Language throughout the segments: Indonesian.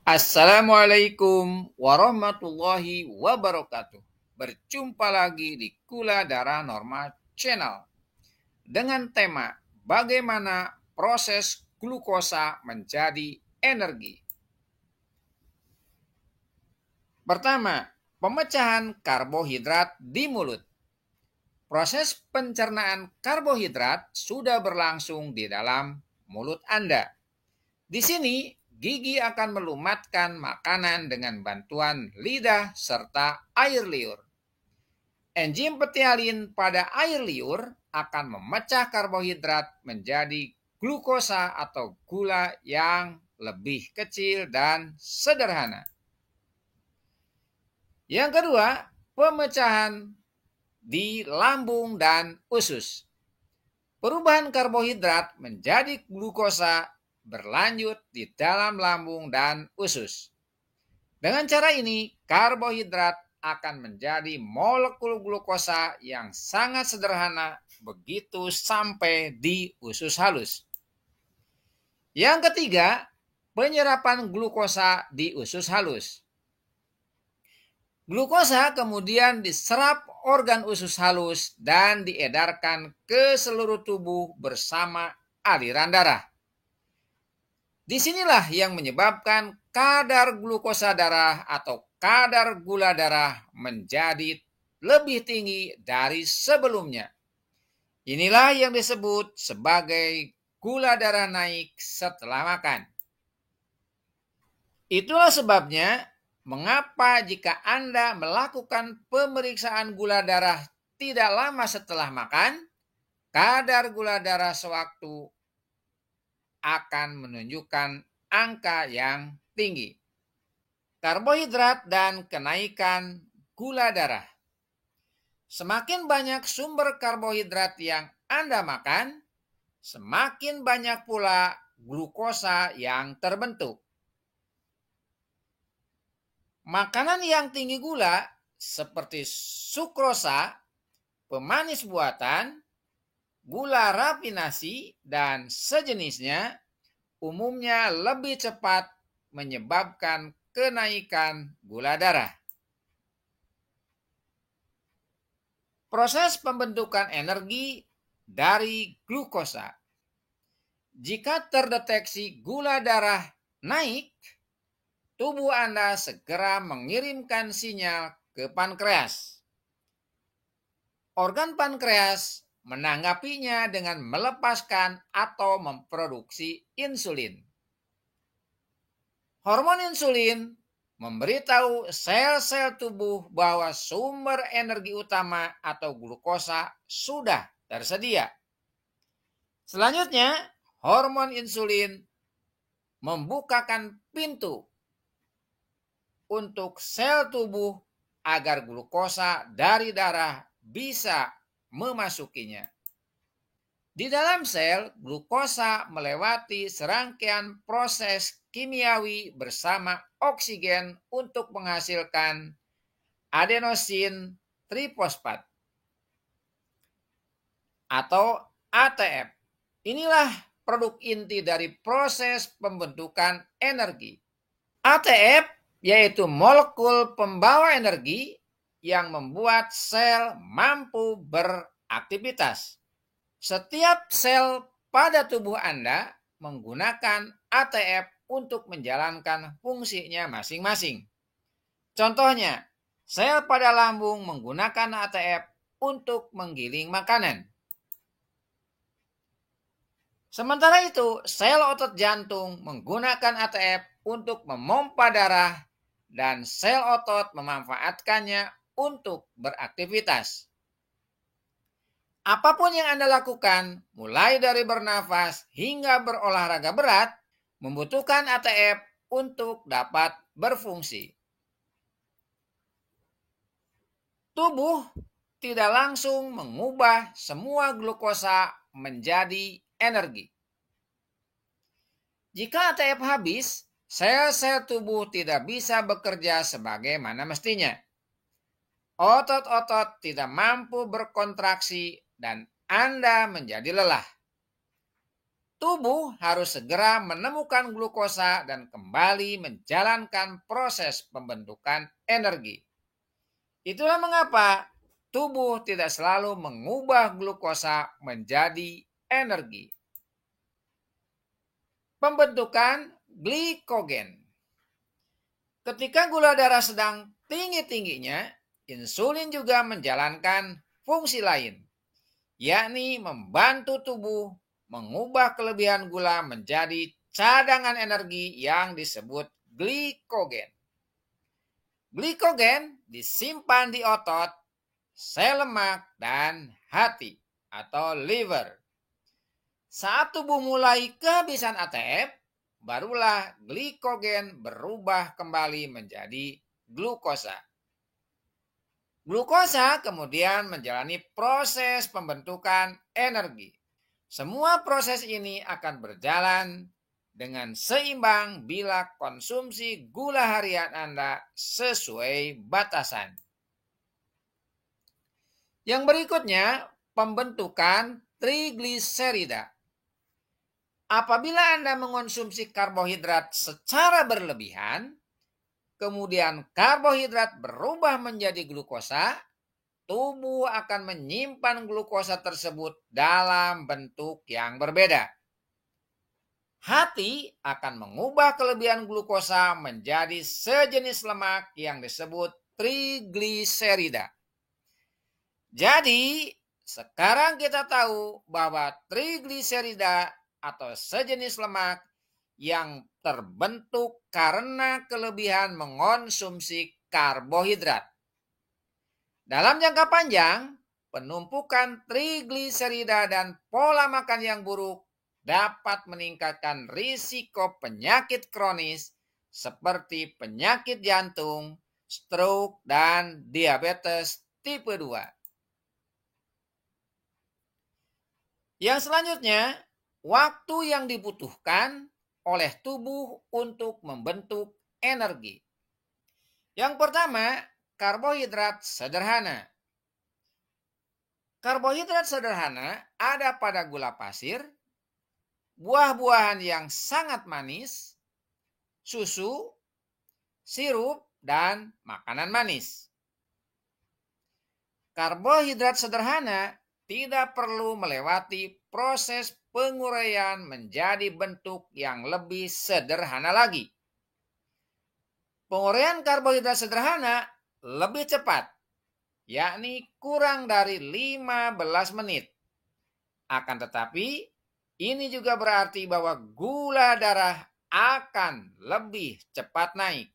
Assalamualaikum warahmatullahi wabarakatuh. Berjumpa lagi di Gula Darah Normal Channel dengan tema bagaimana proses glukosa menjadi energi. Pertama, pemecahan karbohidrat di mulut. Proses pencernaan karbohidrat sudah berlangsung di dalam mulut Anda. Di sini, gigi akan melumatkan makanan dengan bantuan lidah serta air liur. Enzim petialin pada air liur akan memecah karbohidrat menjadi glukosa atau gula yang lebih kecil dan sederhana. Yang kedua, pemecahan di lambung dan usus. Perubahan karbohidrat menjadi glukosa berlanjut di dalam lambung dan usus. Dengan cara ini, karbohidrat akan menjadi molekul glukosa yang sangat sederhana begitu sampai di usus halus. Yang ketiga, penyerapan glukosa di usus halus. Glukosa kemudian diserap organ usus halus dan diedarkan ke seluruh tubuh bersama aliran darah. Disinilah yang menyebabkan kadar glukosa darah atau kadar gula darah menjadi lebih tinggi dari sebelumnya. Inilah yang disebut sebagai gula darah naik setelah makan. Itulah sebabnya mengapa jika Anda melakukan pemeriksaan gula darah tidak lama setelah makan, kadar gula darah sewaktu akan menunjukkan angka yang tinggi. Karbohidrat dan kenaikan gula darah. Semakin banyak sumber karbohidrat yang Anda makan, semakin banyak pula glukosa yang terbentuk. Makanan yang tinggi gula seperti sukrosa, pemanis buatan, gula rafinasi, dan sejenisnya umumnya lebih cepat menyebabkan kenaikan gula darah. Proses pembentukan energi dari glukosa. Jika terdeteksi gula darah naik, tubuh Anda segera mengirimkan sinyal ke pankreas. Organ pankreas menanggapinya dengan melepaskan atau memproduksi insulin. Hormon insulin memberitahu sel-sel tubuh bahwa sumber energi utama atau glukosa sudah tersedia. Selanjutnya, hormon insulin membukakan pintu untuk sel tubuh agar glukosa dari darah bisa memasukinya. Di dalam sel, glukosa melewati serangkaian proses kimiawi bersama oksigen untuk menghasilkan adenosin trifosfat atau ATF. Inilah produk inti dari proses pembentukan energi. ATF yaitu molekul pembawa energi yang membuat sel mampu beraktivitas. Setiap sel pada tubuh Anda menggunakan ATF untuk menjalankan fungsinya masing-masing. Contohnya, sel pada lambung menggunakan ATF untuk menggiling makanan. Sementara itu, sel otot jantung menggunakan ATF untuk memompa darah dan sel otot memanfaatkannya untuk beraktivitas. Apapun yang Anda lakukan, mulai dari bernafas hingga berolahraga berat, membutuhkan ATF untuk dapat berfungsi. Tubuh tidak langsung mengubah semua glukosa menjadi energi. Jika ATF habis, sel-sel tubuh tidak bisa bekerja sebagaimana mestinya. Otot-otot tidak mampu berkontraksi dan Anda menjadi lelah. tubuh harus segera menemukan glukosa dan kembali menjalankan proses pembentukan energi. Itulah mengapa tubuh tidak selalu mengubah glukosa menjadi energi. Pembentukan glikogen. Ketika gula darah sedang tinggi-tingginya, insulin juga menjalankan fungsi lain, yakni membantu tubuh mengubah kelebihan gula menjadi cadangan energi yang disebut glikogen. Glikogen disimpan di otot, sel lemak, dan hati atau liver. Saat tubuh mulai kehabisan ATF, barulah glikogen berubah kembali menjadi glukosa. Glukosa kemudian menjalani proses pembentukan energi. Semua proses ini akan berjalan dengan seimbang bila konsumsi gula harian Anda sesuai batasan. Yang berikutnya, pembentukan trigliserida. Apabila Anda mengonsumsi karbohidrat secara berlebihan, kemudian karbohidrat berubah menjadi glukosa, tubuh akan menyimpan glukosa tersebut dalam bentuk yang berbeda. Hati akan mengubah kelebihan glukosa menjadi sejenis lemak yang disebut trigliserida. Jadi, sekarang kita tahu bahwa trigliserida atau sejenis lemak yang terbentuk karena kelebihan mengonsumsi karbohidrat. Dalam jangka panjang, penumpukan trigliserida dan pola makan yang buruk dapat meningkatkan risiko penyakit kronis seperti penyakit jantung, stroke, dan diabetes tipe 2. Yang selanjutnya, waktu yang dibutuhkan oleh tubuh untuk membentuk energi. Yang pertama, karbohidrat sederhana. Karbohidrat sederhana ada pada gula pasir, buah-buahan yang sangat manis, susu, sirup, dan makanan manis. Karbohidrat sederhana tidak perlu melewati proses penguraian menjadi bentuk yang lebih sederhana lagi. Penguraian karbohidrat sederhana lebih cepat, yakni kurang dari 15 menit. Akan tetapi, ini juga berarti bahwa gula darah akan lebih cepat naik.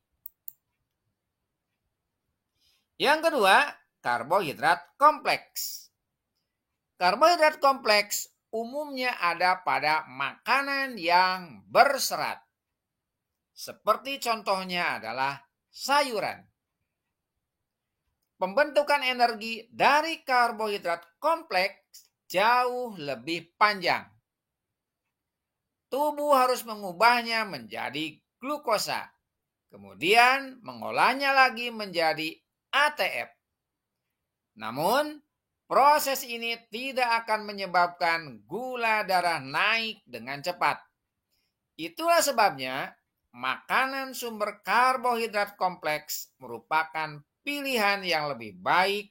Yang kedua, karbohidrat kompleks. Karbohidrat kompleks umumnya ada pada makanan yang berserat. Seperti contohnya adalah sayuran. Pembentukan energi dari karbohidrat kompleks jauh lebih panjang. Tubuh harus mengubahnya menjadi glukosa, kemudian mengolahnya lagi menjadi ATF. Namun, proses ini tidak akan menyebabkan gula darah naik dengan cepat. Itulah sebabnya makanan sumber karbohidrat kompleks merupakan pilihan yang lebih baik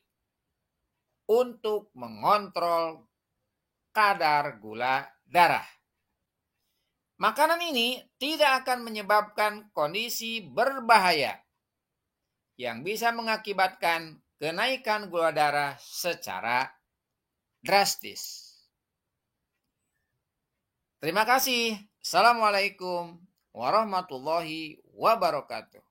untuk mengontrol kadar gula darah. Makanan ini tidak akan menyebabkan kondisi berbahaya yang bisa mengakibatkan kenaikan gula darah secara drastis. Terima kasih. Assalamualaikum warahmatullahi wabarakatuh.